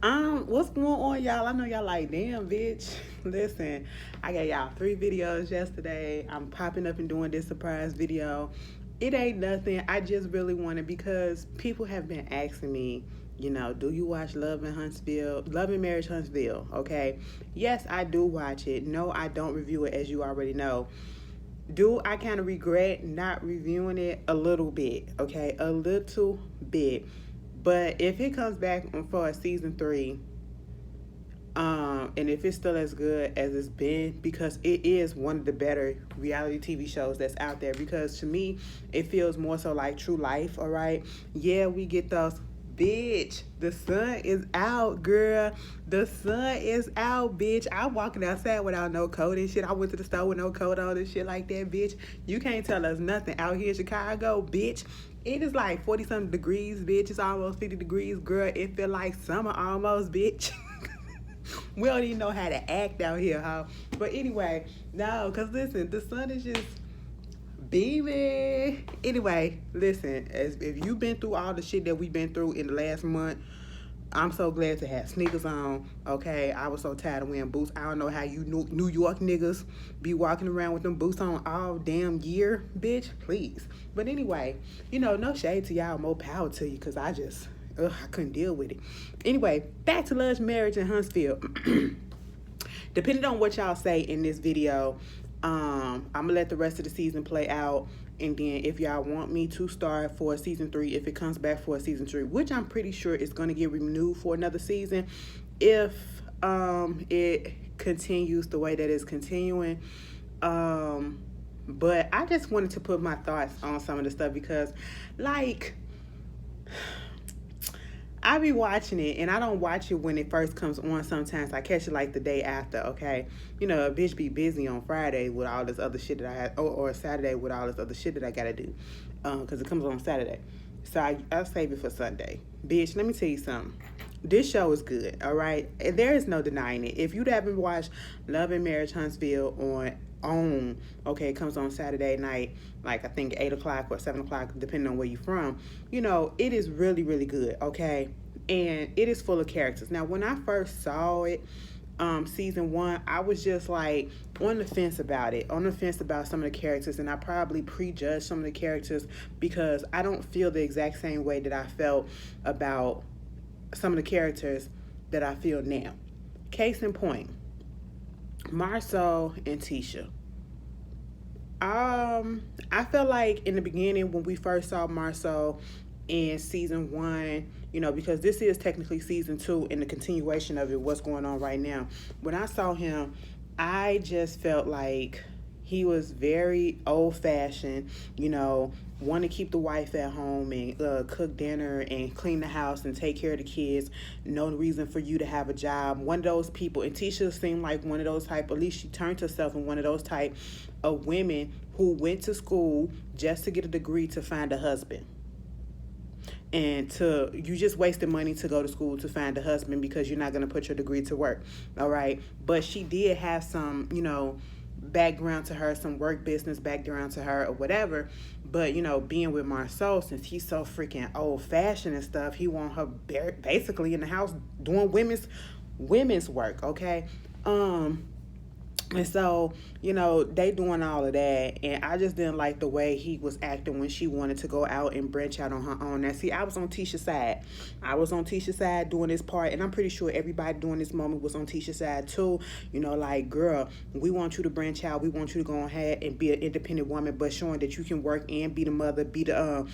What's going on, y'all? I know y'all like, damn, bitch. Listen, I got y'all 3 videos yesterday. I'm popping up and doing this surprise video. It ain't nothing. I just really wanted because people have been asking me, do you watch Love and Marriage Huntsville? Okay. Yes, I do watch it. No, I don't review it, as you already know. Do I kind of regret not reviewing it a little bit? Okay, a little bit. But if it comes back for a season 3, and if it's still as good as it's been, because it is one of the better reality TV shows that's out there, because to me it feels more so like true life. All right, yeah, we get those. Bitch, the sun is out, girl. The sun is out, bitch. I'm walking outside without no coat and shit. I went to the store with no coat on and shit like that, bitch. You can't tell us nothing out here in Chicago, bitch. It is like 40 something degrees, bitch. It's almost 50 degrees, girl. It feel like summer almost, bitch. We don't even know how to act out here, huh? But anyway, no, because listen, the sun is just beaming. Anyway, listen, as if you've been through all the shit that we've been through in the last month, I'm so glad to have sneakers on. Okay, I was so tired of wearing boots. I don't know how you New York niggas be walking around with them boots on all damn year, bitch. Please. But anyway, no shade to y'all, more power to you, because I couldn't deal with it. Anyway, back to Love, Marriage, and Huntsville. Depending on what y'all say in this video, I'm gonna let the rest of the season play out, and then if y'all want me to start for season 3, if it comes back for a season 3, which I'm pretty sure it's gonna get renewed for another season, if it continues the way that it's continuing. But I just wanted to put my thoughts on some of the stuff, because like I be watching it, and I don't watch it when it first comes on. Sometimes I catch it like the day after, okay? A bitch be busy on Friday with all this other shit that I had, or Saturday with all this other shit that I gotta do, because it comes on Saturday. So I'll save it for Sunday. Bitch, let me tell you something. This show is good, all right? There is no denying it. If you haven't watched Love and Marriage Huntsville okay, it comes on Saturday night, like I think 8 o'clock or 7 o'clock, depending on where you're from, it is really, really good, okay? And it is full of characters. Now, when I first saw it, season 1, I was just like on the fence about some of the characters, and I probably prejudged some of the characters because I don't feel the exact same way that I felt about some of the characters that I feel now. Case in point, Marcel and Tisha. I felt like in the beginning when we first saw Marcel in season 1, because this is technically season 2 and the continuation of it, what's going on right now. When I saw him, I just felt like he was very old-fashioned, want to keep the wife at home and cook dinner and clean the house and take care of the kids. No reason for you to have a job. One of those people, and Tisha seemed like one of those type, at least she turned herself in one of those type of women who went to school just to get a degree to find a husband. And you just wasted money to go to school to find a husband because you're not going to put your degree to work, all right? But she did have some, background to her, some work business background to her or whatever. But, being with Marcel, since he's so freaking old-fashioned and stuff, he want her basically in the house doing women's work, okay? And so, they doing all of that, and I just didn't like the way he was acting when she wanted to go out and branch out on her own. Now, see, I was on Tisha's side. I was on Tisha's side doing this part, and I'm pretty sure everybody doing this moment was on Tisha's side too. Like, girl, we want you to branch out. We want you to go ahead and be an independent woman, but showing that you can work and be the mother, be the,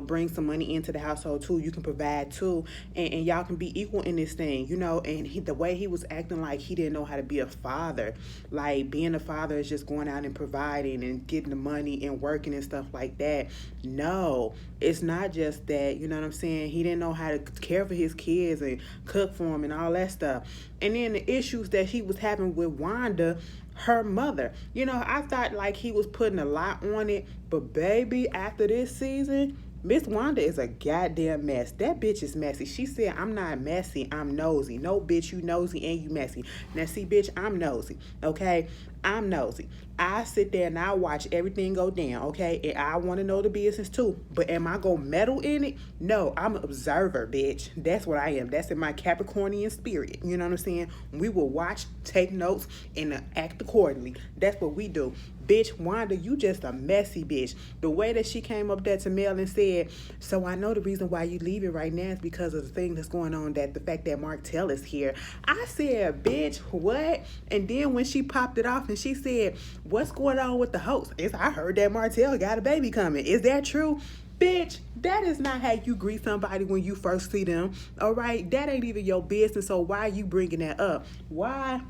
bring some money into the household too. You can provide too, and y'all can be equal in this thing, and the way he was acting like he didn't know how to be a father. Like, being a father is just going out and providing and getting the money and working and stuff like that. No, it's not just that, you know what I'm saying? He didn't know how to care for his kids and cook for them and all that stuff. And then the issues that he was having with Wanda, her mother. I thought like he was putting a lot on it, but baby, after this season, Miss Wanda is a goddamn mess. That bitch is messy. She said, I'm not messy, I'm nosy. No, bitch, you nosy and you messy. Now, see, bitch, I'm nosy, okay? I'm nosy. I sit there and I watch everything go down, okay? And I want to know the business too. But am I going to meddle in it? No, I'm an observer, bitch. That's what I am. That's in my Capricornian spirit. You know what I'm saying? We will watch, take notes, and act accordingly. That's what we do. Bitch, Wanda, you just a messy bitch. The way that she came up there to Mel and said, so I know the reason why you leaving right now is because of the thing that's going on, that the fact that Martell is here. I said, bitch, what? And then when she popped it off and she said, what's going on with the host? I heard that Martell got a baby coming. Is that true? Bitch, that is not how you greet somebody when you first see them. All right? That ain't even your business. So why are you bringing that up? Why?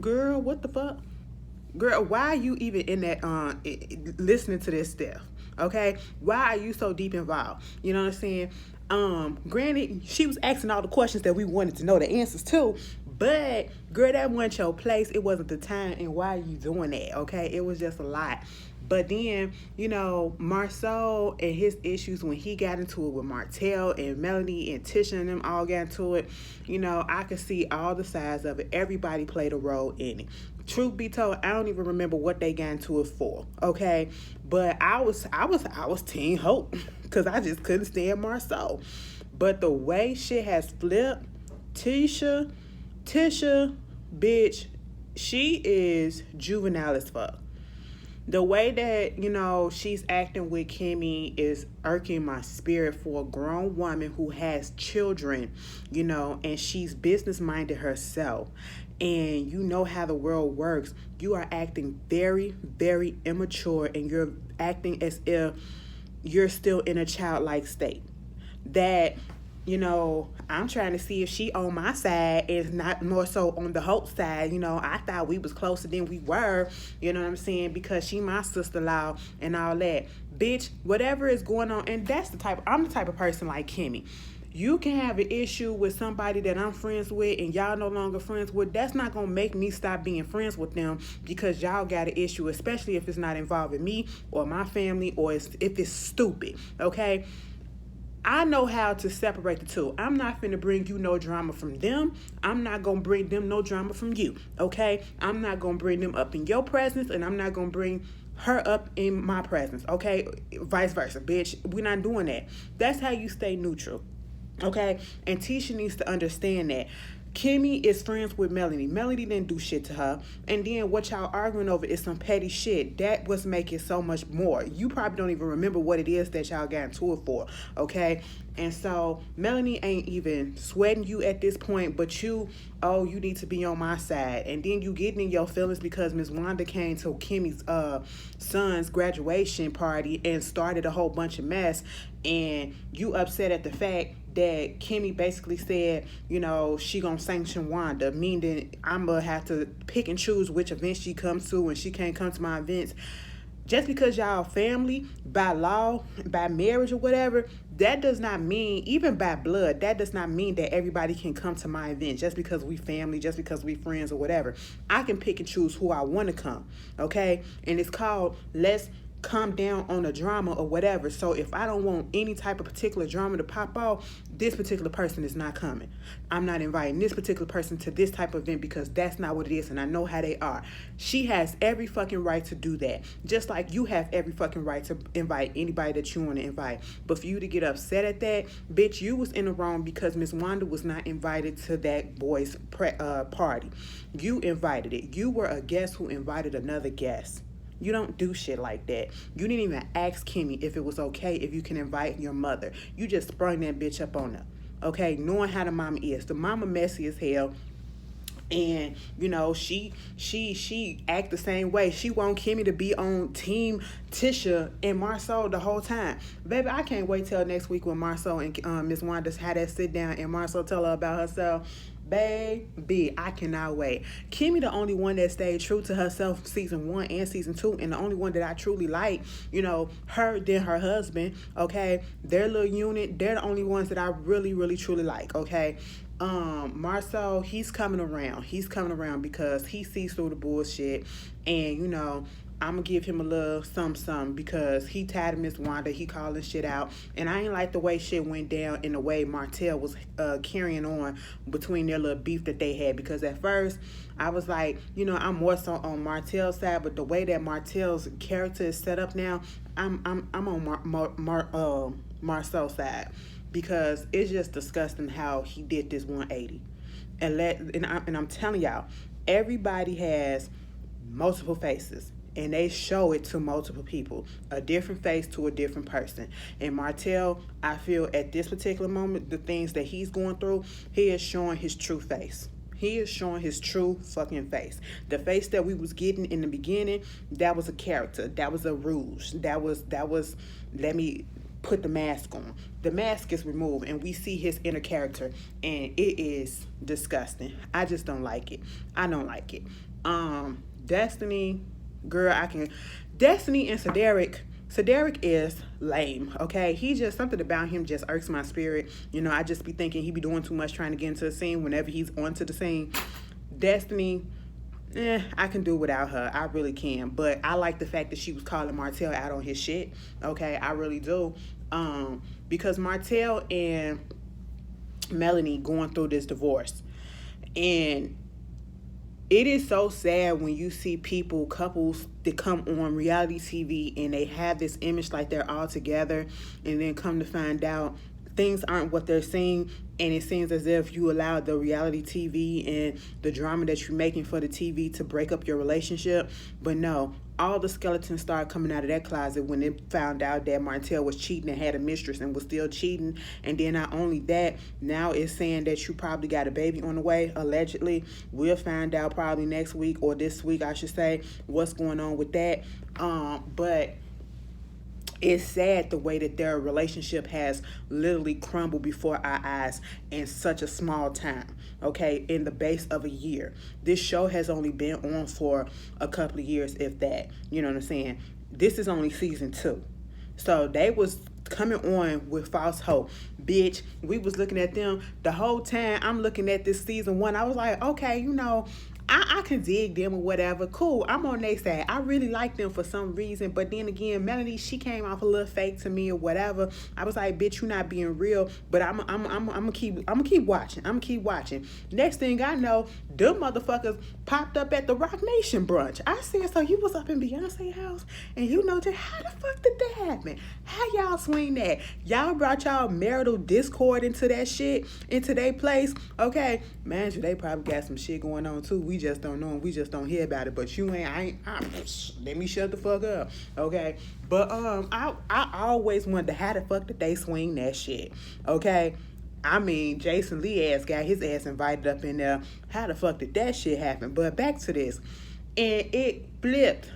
Girl, what the fuck? Girl, why are you even in that listening to this stuff? Okay? Why are you so deep involved? You know what I'm saying? Granted, she was asking all the questions that we wanted to know the answers to, but girl, that wasn't your place. It wasn't the time, and why are you doing that? Okay? It was just a lot. But then, you know, Marceau and his issues when he got into it with Martell and Melanie and Tisha and them all got into it, you know, I could see all the sides of it. Everybody played a role in it. Truth be told, I don't even remember what they got into it for, okay? But I was Team Hope because I just couldn't stand Marceau. But the way shit has flipped, Tisha, bitch, she is juvenile as fuck. The way that, you know, she's acting with Kimmy is irking my spirit for a grown woman who has children, you know, and she's business-minded herself. And you know how the world works. You are acting very, very immature, and you're acting as if you're still in a childlike state. That, you know, I'm trying to see if she on my side is not more so on the Hope side. You know, I thought we was closer than we were, you know what I'm saying, because she my sister-in-law and all that. Bitch, whatever is going on, and I'm the type of person like Kimmy. You can have an issue with somebody that I'm friends with and y'all no longer friends with. That's not going to make me stop being friends with them because y'all got an issue, especially if it's not involving me or my family or if it's stupid, okay? I know how to separate the two. I'm not finna bring you no drama from them. I'm not gonna bring them no drama from you, okay? I'm not gonna bring them up in your presence, and I'm not gonna bring her up in my presence, okay? Vice versa, bitch. We're not doing that. That's how you stay neutral, okay? And Tisha needs to understand that. Kimmy is friends with Melanie. Melanie didn't do shit to her. And then what y'all arguing over is some petty shit. That was making so much more. You probably don't even remember what it is that y'all got into it for, okay? And so Melanie ain't even sweating you at this point, but you need to be on my side. And then you getting in your feelings because Miss Wanda came to Kimmy's son's graduation party and started a whole bunch of mess. And you upset at the fact that Kimmy basically said, you know, she gonna sanction Wanda, meaning I'm gonna have to pick and choose which events she comes to and she can't come to my events. Just because y'all family, by law, by marriage or whatever, that does not mean, even by blood, that does not mean that everybody can come to my event just because we family, just because we friends or whatever. I can pick and choose who I want to come, okay? And it's called let's come down on the drama or whatever. So if I don't want any type of particular drama to pop off, this particular person is not coming. I'm not inviting this particular person to this type of event because that's not what it is and I know how they are. She has every fucking right to do that. Just like you have every fucking right to invite anybody that you want to invite. But for you to get upset at that, bitch, you was in the wrong because Miss Wanda was not invited to that boy's party. You invited it. You were a guest who invited another guest. You don't do shit like that. You didn't even ask Kimmy if it was okay if you can invite your mother. You just sprung that bitch up on her. Okay, knowing how the mama is. The mama messy as hell. And, you know, she act the same way. She want Kimmy to be on team Tisha and Marceau the whole time. Baby, I can't wait till next week when Marceau and Miss Wanda had that sit down and Marceau tell her about herself. Baby, I cannot wait. Kimmy the only one that stayed true to herself season 1 and season 2, and the only one that I truly like, you know, her then her husband, okay? Their little unit, they're the only ones that I really, really, truly like, okay? Marceau, he's coming around because he sees through the bullshit, and, you know, I'm gonna give him a little some because he tired of Miss Wanda. He calling shit out, and I ain't like the way shit went down in the way Martell was carrying on between their little beef that they had. Because at first I was like, I'm more so on Martell's side, but the way that Martell's character is set up now, I'm on Marcel's side, because it's just disgusting how he did this 180. And I'm telling y'all, everybody has multiple faces, and they show it to multiple people, a different face to a different person. And Martell, I feel at this particular moment, the things that he's going through, he is showing his true face. He is showing his true fucking face. The face that we was getting in the beginning, that was a character. That was a ruse. That was let me put the mask on. The mask is removed and we see his inner character, and it is disgusting. I just don't like it. I don't like it. Destiny, girl, Destiny and Cedric is lame, okay? He just, something about him just irks my spirit. I just be thinking he be doing too much trying to get into the scene whenever he's onto the scene. Destiny, I can do without her. I really can. But I like the fact that she was calling Martell out on his shit, okay? I really do. Because Martell and Melanie going through this divorce, and it is so sad when you see couples that come on reality TV and they have this image like they're all together, and then come to find out things aren't what they're saying, and it seems as if you allowed the reality TV and the drama that you're making for the TV to break up your relationship. But no, all the skeletons started coming out of that closet when they found out that Martell was cheating and had a mistress and was still cheating. And then not only that, now it's saying that you probably got a baby on the way, allegedly. We'll find out probably next week, or this week I should say, what's going on with that. But it's sad the way that their relationship has literally crumbled before our eyes in such a small time, okay, in the base of a year. This show has only been on for a couple of years, if that, you know what I'm saying? This is only season 2. So they was coming on with false hope. Bitch, we was looking at them the whole time. I'm looking at this season 1. I was like, okay, I can dig them or whatever. Cool, I'm on their side. I really like them for some reason. But then again, Melanie, she came off a little fake to me or whatever. I was like, bitch, you not being real. But I'm gonna keep watching. I'm gonna keep watching. Next thing I know, them motherfuckers popped up at the Rock Nation brunch. I said, so you was up in Beyonce's house, and just how the fuck did that happen? How y'all swing that? Y'all brought y'all marital discord into that shit, into their place. Okay, man, they probably got some shit going on too. We just don't know, and we just don't hear about it. But let me shut the fuck up, okay? But I always wonder how the fuck did they swing that shit, okay? I mean, Jason Lee got his ass invited up in there. How the fuck did that shit happen? But back to this, and it flipped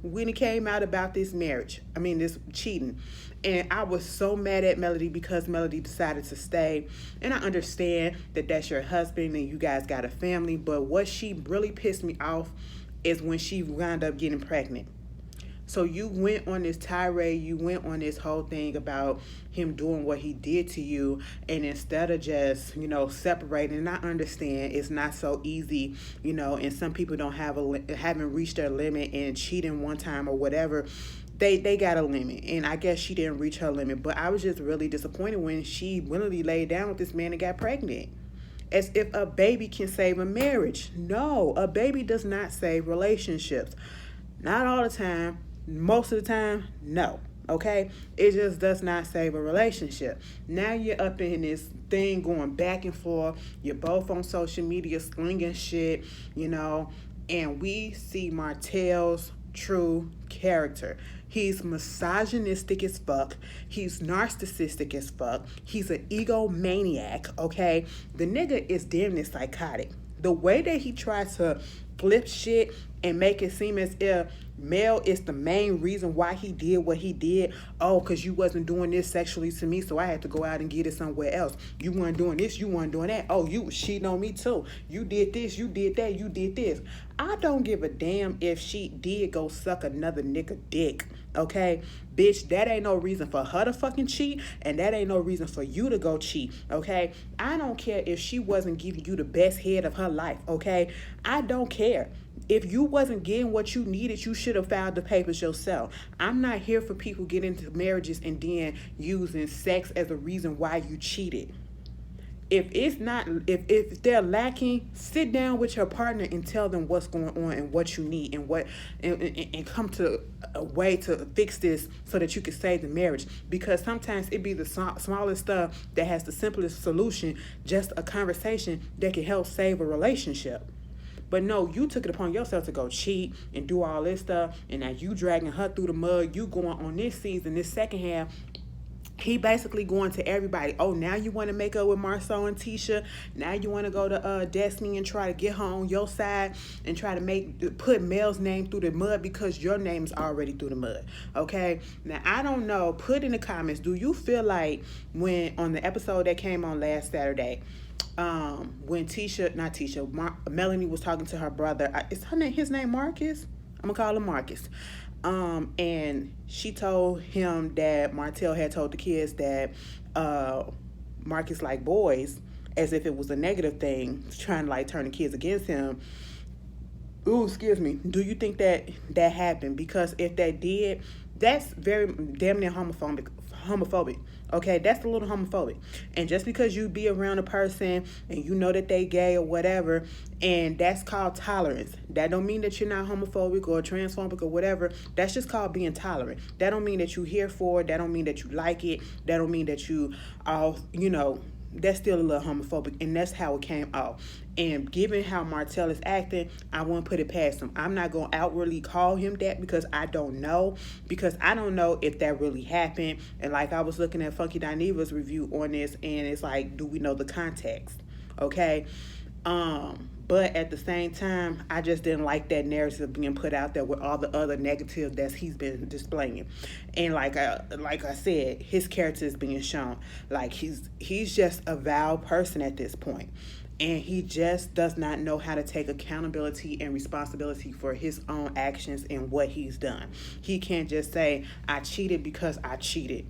when it came out about this this cheating. And I was so mad at Melody because Melody decided to stay. And I understand that that's your husband and you guys got a family. But what she really pissed me off is when she wound up getting pregnant. So you went on this tirade, you went on this whole thing about him doing what he did to you, and instead of just, separating, and I understand it's not so easy, and some people haven't reached their limit and cheating one time or whatever. They got a limit, and I guess she didn't reach her limit, but I was just really disappointed when she willingly laid down with this man and got pregnant. As if a baby can save a marriage. No, a baby does not save relationships. Not all the time. Most of the time, no. Okay? It just does not save a relationship. Now you're up in this thing going back and forth. You're both on social media slinging shit, and we see Martell's true character. He's misogynistic as fuck. He's narcissistic as fuck. He's an egomaniac, okay? The nigga is damn near psychotic. The way that he tries to flip shit and make it seem as if Mel is the main reason why he did what he did. Oh, because you wasn't doing this sexually to me, so I had to go out and get it somewhere else. You weren't doing this, you weren't doing that. Oh, you was cheating on me too. You did this, you did that, you did this. I don't give a damn if she did go suck another nigga dick, okay? Bitch, that ain't no reason for her to fucking cheat, and that ain't no reason for you to go cheat, okay? I don't care if she wasn't giving you the best head of her life, okay? I don't care. If you wasn't getting what you needed, you should have filed the papers yourself. I'm not here for people getting into marriages and then using sex as a reason why you cheated. If they're lacking, sit down with your partner and tell them what's going on and what you need and come to a way to fix this so that you can save the marriage. Because sometimes it be the smallest stuff that has the simplest solution, just a conversation that can help save a relationship. But no, you took it upon yourself to go cheat and do all this stuff, and now you dragging her through the mud. You going on this season, this second half. He basically going to everybody. Oh, now you want to make up with Marceau and Tisha. Now you want to go to Destiny and try to get her on your side and try to put Mel's name through the mud because your name's already through the mud. Okay. Now I don't know. Put in the comments. Do you feel like when on the episode that came on last Saturday, when Melanie was talking to her brother, is his name Marcus? I'm gonna call him Marcus. And she told him that Martell had told the kids that Marcus liked boys, as if it was a negative thing, trying to like turn the kids against him. Ooh, excuse me. Do you think that happened? Because if that did, that's very damn near homophobic. Okay, that's a little homophobic. And just because you be around a person and you know that they gay or whatever, and that's called tolerance. That don't mean that you're not homophobic or transphobic or whatever. That's just called being tolerant. That don't mean that you here for it. That don't mean that you like it. That don't mean that you that's still a little homophobic, and that's how it came out. And given how Martell is acting, I won't put it past him. I'm not going to outwardly call him that because I don't know if that really happened. And like I was looking at Funky Dineva's review on this, and it's like, do we know the context? Okay. But at the same time, I just didn't like that narrative being put out there with all the other negatives that he's been displaying. And like I said, his character is being shown. Like he's just a vile person at this point. And he just does not know how to take accountability and responsibility for his own actions and what he's done. He can't just say, I cheated because I cheated.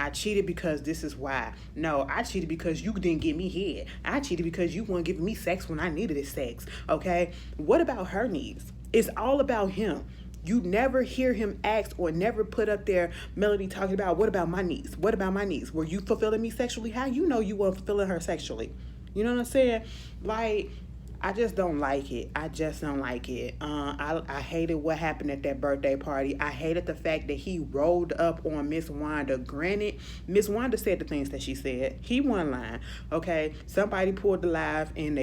I cheated because this is why. No, I cheated because you didn't give me head. I cheated because you weren't giving me sex when I needed it sex. Okay? What about her needs? It's all about him. You never hear him ask or never put up there Melody talking about, what about my needs? What about my needs? Were you fulfilling me sexually? How you know you weren't fulfilling her sexually? You know what I'm saying? Like, I just don't like it. I just don't like it. I hated what happened at that birthday party. I hated the fact that he rolled up on Miss Wanda. Granted, Miss Wanda said the things that she said. He wasn't lying. Okay, somebody pulled the live, and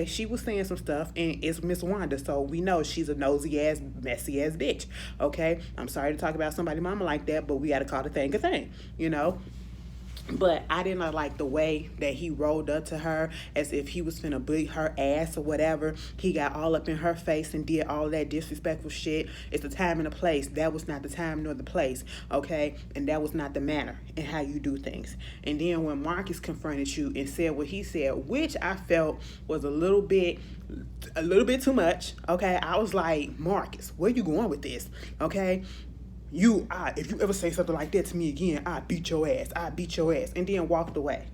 she was saying some stuff, and it's Miss Wanda, so we know she's a nosy ass, messy ass bitch. Okay, I'm sorry to talk about somebody's mama like that, but we got to call the thing a thing. You know. But I didn't like the way that he rolled up to her as if he was finna beat her ass or whatever. He got all up in her face and did all that disrespectful shit. It's the time and the place. That was not the time nor the place, okay? And that was not the manner in how you do things. And then when Marcus confronted you and said what he said, which I felt was a little bit too much, okay? I was like, Marcus, where you going with this, okay? If you ever say something like that to me again, I beat your ass. And then walked away.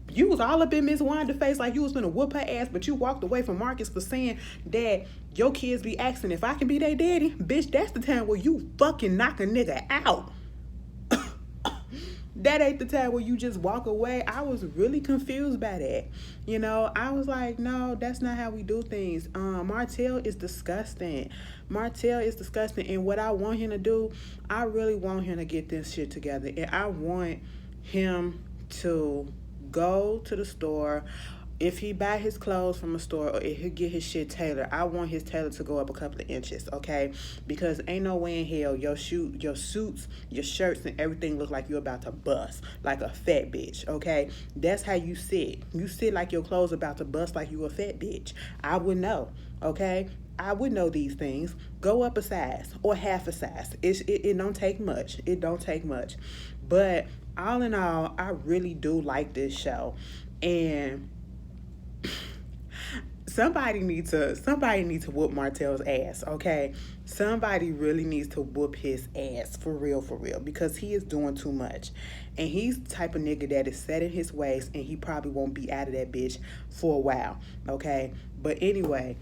You was all up in Miss Wanda's face like you was gonna whoop her ass, but you walked away from Marcus for saying that your kids be asking if I can be their daddy. Bitch, that's the time where you fucking knock a nigga out. That ain't the time where you just walk away. I was really confused by that. You know, I was like, no, that's not how we do things. Martell is disgusting. And what I want him to do, I really want him to get this shit together. And I want him to go to the store. If he buy his clothes from a store or if he get his shit tailored, I want his tailor to go up a couple of inches, okay? Because ain't no way in hell your suits, your shirts, and everything look like you're about to bust like a fat bitch, okay? That's how you sit. You sit like your clothes about to bust like you a fat bitch. I would know, okay? I would know these things. Go up a size or half a size. It don't take much. It don't take much. But all in all, I really do like this show. And somebody needs to whoop Martell's ass, okay? Somebody really needs to whoop his ass for real, because he is doing too much. And he's the type of nigga that is set in his ways, and he probably won't be out of that bitch for a while, okay? But anyway,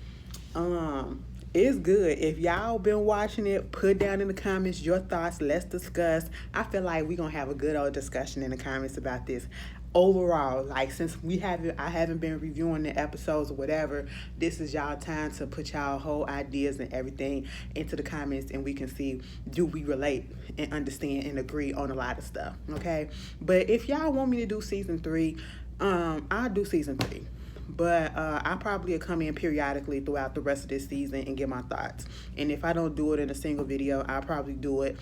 it's good. If y'all been watching it, put down in the comments your thoughts. Let's discuss. I feel like we're gonna have a good old discussion in the comments about this. Overall, like, since I haven't been reviewing the episodes or whatever, this is y'all time to put y'all whole ideas and everything into the comments, and we can see, do we relate and understand and agree on a lot of stuff, okay? But if y'all want me to do season 3, I'll do season 3. But I probably will come in periodically throughout the rest of this season and give my thoughts. And if I don't do it in a single video, I'll probably do it,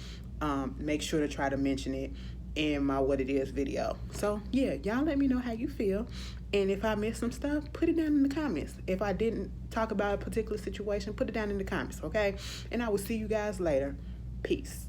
make sure to try to mention it in my What It Is video. So yeah, y'all let me know how you feel. And if I missed some stuff, put it down in the comments. If I didn't talk about a particular situation, put it down in the comments, okay? And I will see you guys later. Peace.